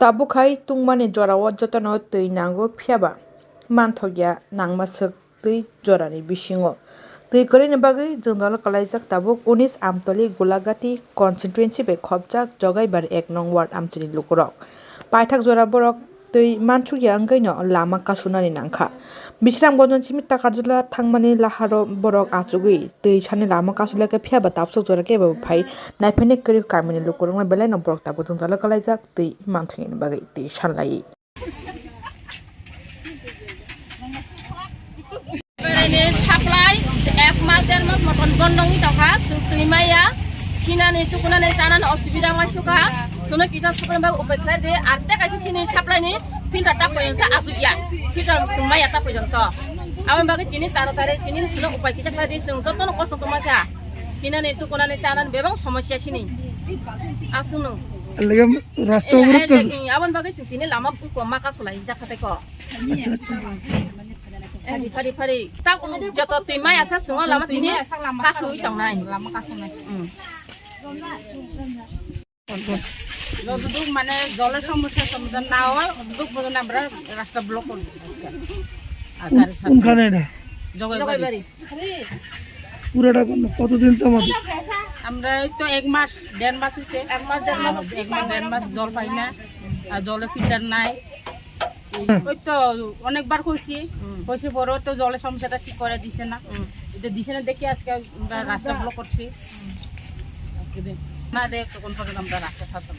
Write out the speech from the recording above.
Tabukai tungmani jorawat jotano tui nango phiaba manthokya nangmasuk tui jorani bisingo tui korini bagui jungdalo kalaijak tabuk 19 Amtoli Golagati constituency bai khopjak Jogaibar 1 nong ward amchini lukurok paithak jora borok tui manthukya angkaino lama kasunani nangkha bisrang bonjon chimi takarjula thangmani laharo borok achugui tui sani lama kasulaka phiaba tapsuk jora kebo phai naifani kri kamini lukurok belai no borok tabuk jungdalo kalaijak tui manthukni bagui tui sanlai ini supply এক মাস দেড় মাস মতন বন্ধই টাকা তুই মাইয়া কিনানে তুকুনানে জানান অসুবিধা মাসুকা শুনে কিসাব সুকন বা উপায় দে আর দেখাইছে সিনি সাপ্লাই নি ফিল্টারটা পর্যন্ত আসুকিয়া ফিল্টার সুমাইয়া তা পর্যন্ত আমি বাকি তিনি তাড়াতাড়ি তিনি শুনে উপায় কিসা খাই দিছ যতন কষ্ট তোমাকা কিনানে তুকুনানে জানান বেবং সমস্যা সিনি আসুনো লাগা রাস্তা অবরোধ করছে আবন বাকি তিনি লামা মাকা সলাই জাখাতে ক Fari fari tak jatuh timai asal semua lama ini kasus itu nai lama kasus nai. Duduk mana jalan সমস্যা nawal duduk bagian nabrak rasta blok agar কোনখানে না জগাইবাড়ি পুরোটা কতদিন তোমার আমরা তো এক মাস দেড় মাস হইছে এক মাস দেড় মাস জল পাই না আর জলে ফিল্টার নাই ওই তো অনেকবার কইছি কইছি বড় তো জলের সমস্যাটা ঠিক করে দিছে না এটা দিছে না দেখি আজকে আমরা রাস্তা ব্লক করছি আজকে না দেখ তখন পর্যন্ত আমরা রাস্তা থাকতাম